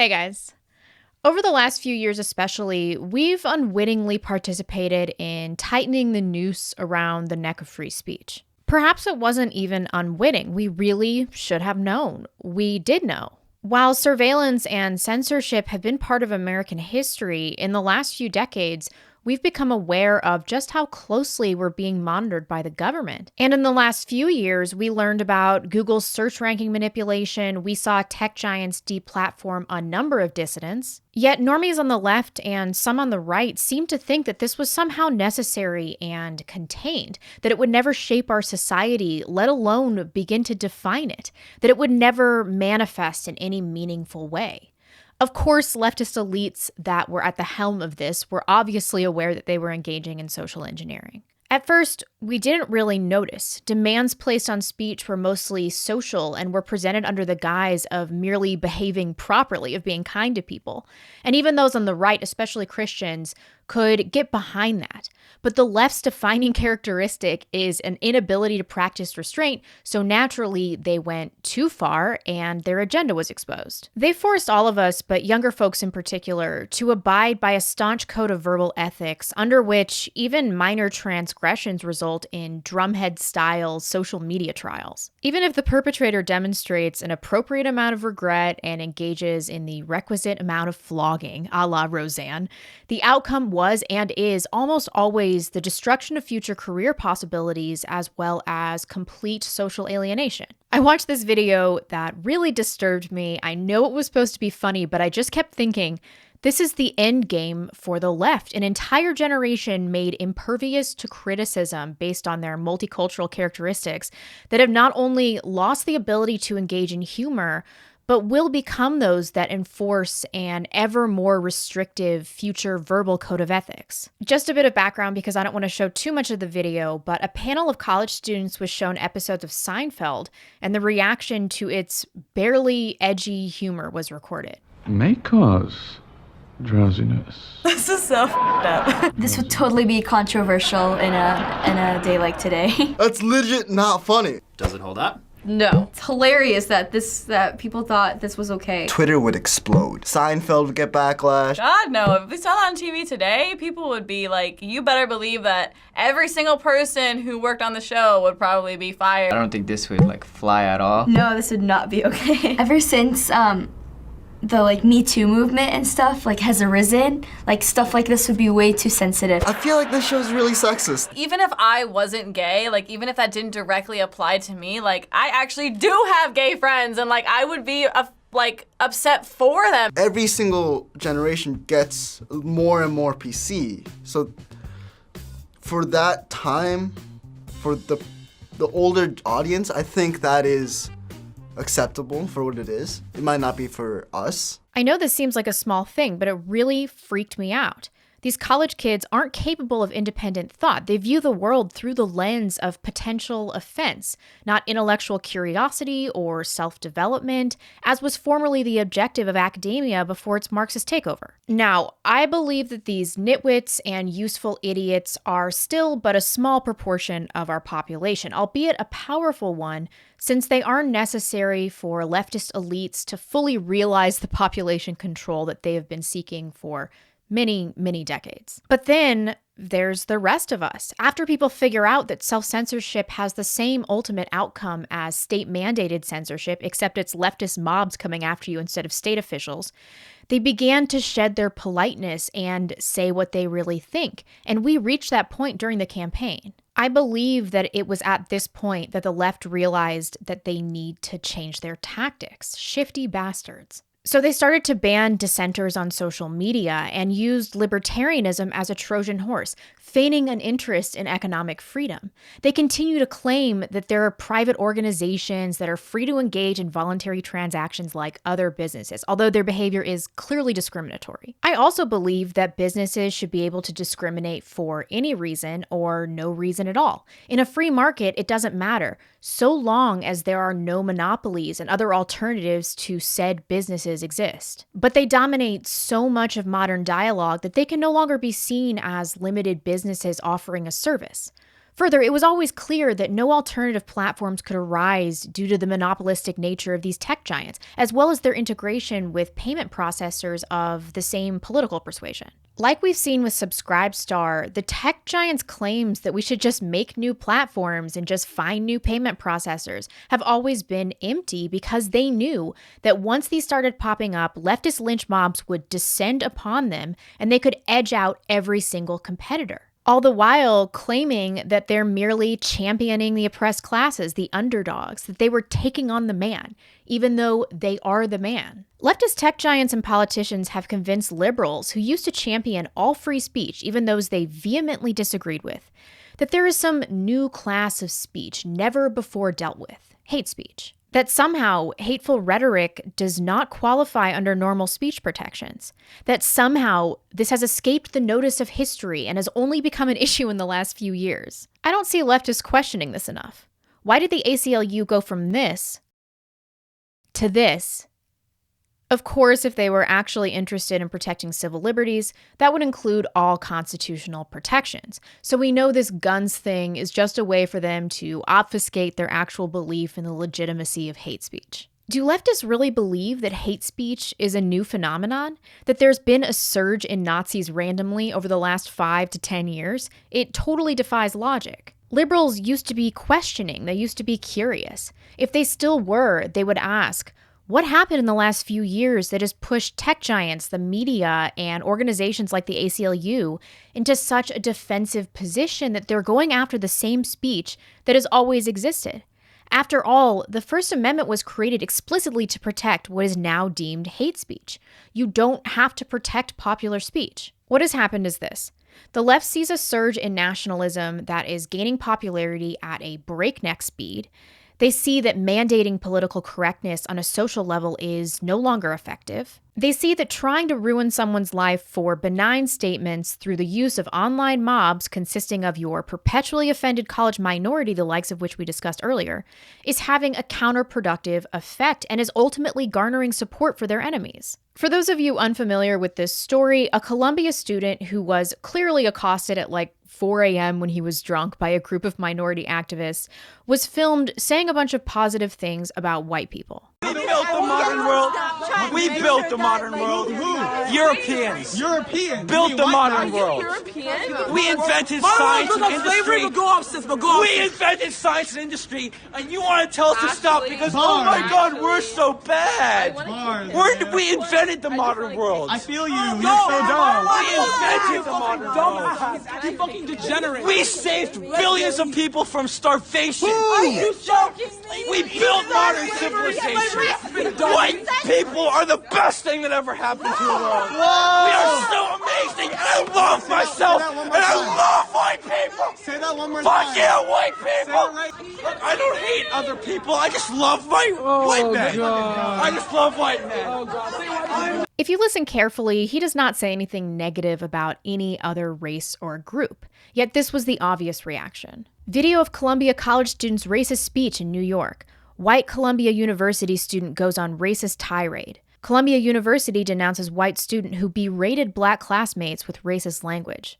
Hey guys. Over the last few years especially, we've unwittingly participated in tightening the noose around the neck of free speech. Perhaps it wasn't even unwitting. We really should have known. We did know. While surveillance and censorship have been part of American history, in the last few decades, we've become aware of just how closely we're being monitored by the government. And in the last few years, we learned about Google's search ranking manipulation. We saw tech giants deplatform a number of dissidents. Yet normies on the left and some on the right seem to think that this was somehow necessary and contained, that it would never shape our society, let alone begin to define it, that it would never manifest in any meaningful way. Of course, leftist elites that were at the helm of this were obviously aware that they were engaging in social engineering. At first, we didn't really notice. Demands placed on speech were mostly social and were presented under the guise of merely behaving properly, of being kind to people. And even those on the right, especially Christians, could get behind that. But the left's defining characteristic is an inability to practice restraint, so naturally they went too far and their agenda was exposed. They forced all of us, but younger folks in particular, to abide by a staunch code of verbal ethics under which even minor transgressions result in drumhead-style social media trials. Even if the perpetrator demonstrates an appropriate amount of regret and engages in the requisite amount of flogging, a la Roseanne, the outcome was and is almost always the destruction of future career possibilities as well as complete social alienation. I watched this video that really disturbed me. I know it was supposed to be funny, but I just kept thinking, this is the end game for the left, an entire generation made impervious to criticism based on their multicultural characteristics that have not only lost the ability to engage in humor, but will become those that enforce an ever more restrictive future verbal code of ethics. Just a bit of background because I don't want to show too much of the video, but a panel of college students was shown episodes of Seinfeld, and the reaction to its barely edgy humor was recorded. May cause drowsiness. This is so f***ed up. This would totally be controversial in a day like today. That's legit not funny. Does it hold up? No. It's hilarious that people thought this was okay. Twitter would explode. Seinfeld would get backlash. God, no. If we saw that on TV today, people would be like, you better believe that every single person who worked on the show would probably be fired. I don't think this would fly at all. No, this would not be okay. Ever since the Me Too movement and stuff has arisen, stuff like this would be way too sensitive. I feel like this show's really sexist. Even if I wasn't gay, even if that didn't directly apply to me, I actually do have gay friends, and I would be upset for them. Every single generation gets more and more PC. So for that time, for the older audience, I think that is acceptable for what it is. It might not be for us. I know this seems like a small thing, but it really freaked me out. These college kids aren't capable of independent thought. They view the world through the lens of potential offense, not intellectual curiosity or self-development, as was formerly the objective of academia before its Marxist takeover. Now, I believe that these nitwits and useful idiots are still but a small proportion of our population, albeit a powerful one, since they are necessary for leftist elites to fully realize the population control that they have been seeking for many, many decades. But then there's the rest of us. After people figure out that self-censorship has the same ultimate outcome as state-mandated censorship, except it's leftist mobs coming after you instead of state officials, they began to shed their politeness and say what they really think. And we reached that point during the campaign. I believe that it was at this point that the left realized that they need to change their tactics. Shifty bastards. So they started to ban dissenters on social media and used libertarianism as a Trojan horse, feigning an interest in economic freedom. They continue to claim that there are private organizations that are free to engage in voluntary transactions like other businesses, although their behavior is clearly discriminatory. I also believe that businesses should be able to discriminate for any reason or no reason at all. In a free market, it doesn't matter, so long as there are no monopolies and other alternatives to said businesses exist. But they dominate so much of modern dialogue that they can no longer be seen as limited businesses offering a service. Further, it was always clear that no alternative platforms could arise due to the monopolistic nature of these tech giants, as well as their integration with payment processors of the same political persuasion. Like we've seen with Subscribestar, the tech giants' claims that we should just make new platforms and just find new payment processors have always been empty because they knew that once these started popping up, leftist lynch mobs would descend upon them and they could edge out every single competitor. All the while claiming that they're merely championing the oppressed classes, the underdogs, that they were taking on the man, even though they are the man. Leftist tech giants and politicians have convinced liberals who used to champion all free speech, even those they vehemently disagreed with, that there is some new class of speech never before dealt with, hate speech. That somehow hateful rhetoric does not qualify under normal speech protections. That somehow this has escaped the notice of history and has only become an issue in the last few years. I don't see leftists questioning this enough. Why did the ACLU go from this to this? Of course, if they were actually interested in protecting civil liberties, that would include all constitutional protections. So we know this guns thing is just a way for them to obfuscate their actual belief in the legitimacy of hate speech. Do leftists really believe that hate speech is a new phenomenon? That there's been a surge in Nazis randomly over the last 5 to 10 years? It totally defies logic. Liberals used to be questioning, they used to be curious. If they still were, they would ask, what happened in the last few years that has pushed tech giants, the media, and organizations like the ACLU into such a defensive position that they're going after the same speech that has always existed? After all, the First Amendment was created explicitly to protect what is now deemed hate speech. You don't have to protect popular speech. What has happened is this. The left sees a surge in nationalism that is gaining popularity at a breakneck speed. They see that mandating political correctness on a social level is no longer effective. They see that trying to ruin someone's life for benign statements through the use of online mobs consisting of your perpetually offended college minority, the likes of which we discussed earlier, is having a counterproductive effect and is ultimately garnering support for their enemies. For those of you unfamiliar with this story, a Columbia student who was clearly accosted at like 4 a.m. when he was drunk by a group of minority activists was filmed saying a bunch of positive things about white people. We built the modern world. We built the modern world. Europeans. Built the modern world. We invented science and industry. We invented science and industry, and you want to tell us to stop because, oh my God, we're so bad. We invented the modern world. I feel you. You're so dumb. We invented the modern world. You fucking degenerate. We saved billions of people from starvation. Are you joking me? We built modern civilization. White people are the best thing that ever happened to the world. Whoa. We are so amazing, and I love myself, and I love white people. Say that one more Fuck time. yeah, white people. Right. Look, I don't hate other people. I just love white men. I just love white men. If you listen carefully, he does not say anything negative about any other race or group. Yet this was the obvious reaction. Video of Columbia College student's racist speech in New York. White Columbia University student goes on racist tirade. Columbia University denounces white student who berated black classmates with racist language.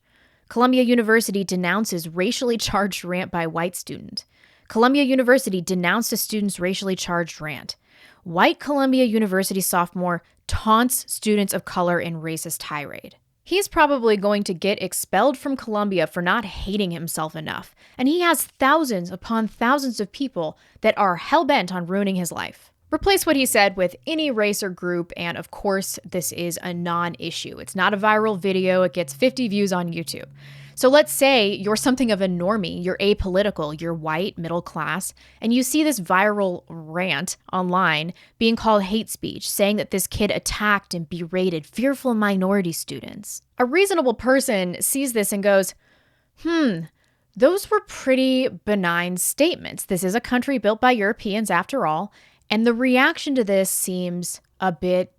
Columbia University denounces racially charged rant by white student. Columbia University denounced a student's racially charged rant. White Columbia University sophomore taunts students of color in racist tirade. He's probably going to get expelled from Columbia for not hating himself enough, and he has thousands upon thousands of people that are hell-bent on ruining his life. Replace what he said with any race or group, and of course, this is a non-issue. It's not a viral video, it gets 50 views on YouTube. So let's say you're something of a normie, you're apolitical, you're white, middle class, and you see this viral rant online being called hate speech, saying that this kid attacked and berated fearful minority students. A reasonable person sees this and goes, those were pretty benign statements. This is a country built by Europeans after all, and the reaction to this seems a bit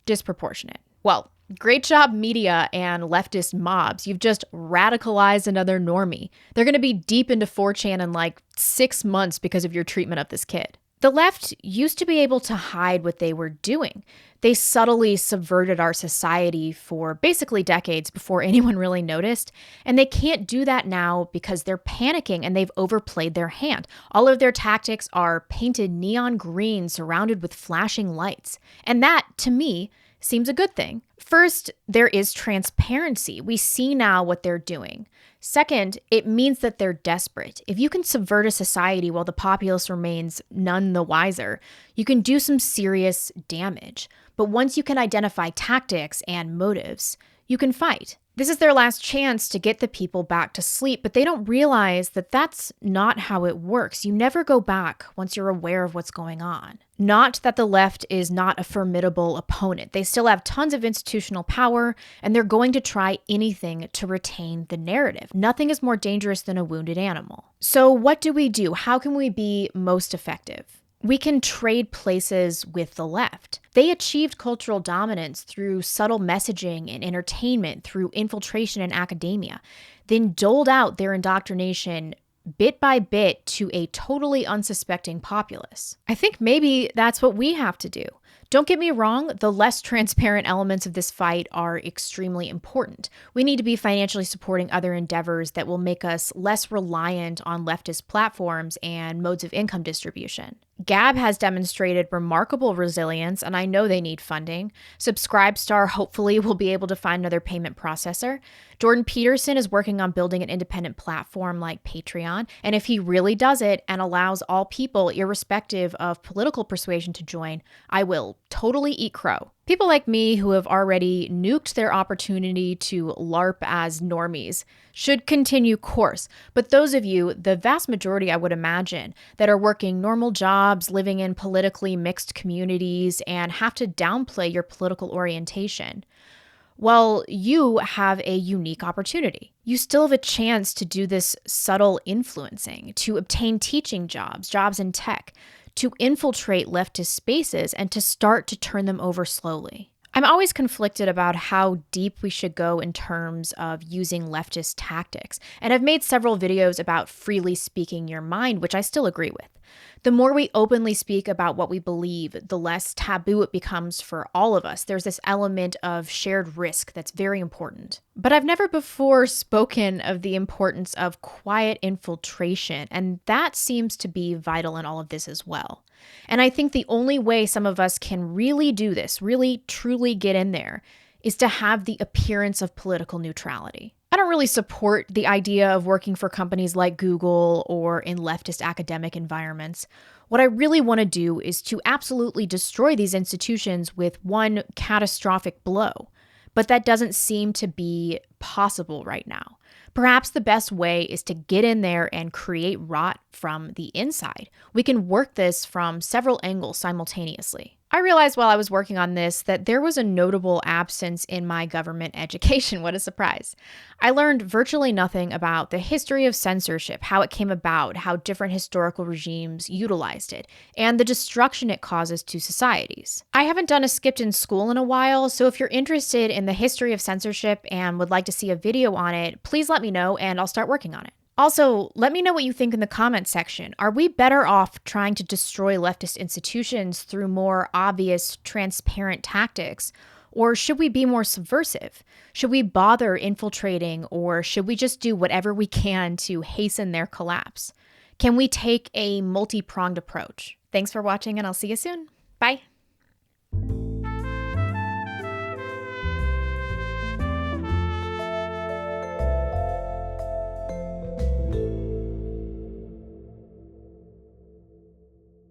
disproportionate. Well, great job, media and leftist mobs. You've just radicalized another normie. They're going to be deep into 4chan in like 6 months because of your treatment of this kid. The left used to be able to hide what they were doing. They subtly subverted our society for basically decades before anyone really noticed, and they can't do that now because they're panicking and they've overplayed their hand. All of their tactics are painted neon green surrounded with flashing lights, and that, to me, seems a good thing. First, there is transparency. We see now what they're doing. Second, it means that they're desperate. If you can subvert a society while the populace remains none the wiser, you can do some serious damage. But once you can identify tactics and motives, you can fight. This is their last chance to get the people back to sleep, but they don't realize that that's not how it works. You never go back once you're aware of what's going on. Not that the left is not a formidable opponent. They still have tons of institutional power, and they're going to try anything to retain the narrative. Nothing is more dangerous than a wounded animal. So what do we do? How can we be most effective? We can trade places with the left. They achieved cultural dominance through subtle messaging and entertainment, through infiltration in academia, then doled out their indoctrination bit by bit to a totally unsuspecting populace. I think maybe that's what we have to do. Don't get me wrong, the less transparent elements of this fight are extremely important. We need to be financially supporting other endeavors that will make us less reliant on leftist platforms and modes of income distribution. Gab has demonstrated remarkable resilience, and I know they need funding. Subscribestar hopefully will be able to find another payment processor. Jordan Peterson is working on building an independent platform like Patreon, and if he really does it and allows all people, irrespective of political persuasion, to join, I will totally eat crow. People like me who have already nuked their opportunity to LARP as normies should continue course. But those of you, the vast majority I would imagine, that are working normal jobs, living in politically mixed communities, and have to downplay your political orientation, well, you have a unique opportunity. You still have a chance to do this subtle influencing, to obtain teaching jobs, jobs in tech, to infiltrate leftist spaces and to start to turn them over slowly. I'm always conflicted about how deep we should go in terms of using leftist tactics, and I've made several videos about freely speaking your mind, which I still agree with. The more we openly speak about what we believe, the less taboo it becomes for all of us. There's this element of shared risk that's very important. But I've never before spoken of the importance of quiet infiltration, and that seems to be vital in all of this as well. And I think the only way some of us can really do this, really truly get in there, is to have the appearance of political neutrality. I don't really support the idea of working for companies like Google or in leftist academic environments. What I really want to do is to absolutely destroy these institutions with one catastrophic blow. But that doesn't seem to be possible right now. Perhaps the best way is to get in there and create rot from the inside. We can work this from several angles simultaneously. I realized while I was working on this that there was a notable absence in my government education. What a surprise. I learned virtually nothing about the history of censorship, how it came about, how different historical regimes utilized it, and the destruction it causes to societies. I haven't done a skipped in school in a while, so if you're interested in the history of censorship and would like to see a video on it, please let me know and I'll start working on it. Also, let me know what you think in the comments section. Are we better off trying to destroy leftist institutions through more obvious, transparent tactics? Or should we be more subversive? Should we bother infiltrating, or should we just do whatever we can to hasten their collapse? Can we take a multi-pronged approach? Thanks for watching, and I'll see you soon. Bye.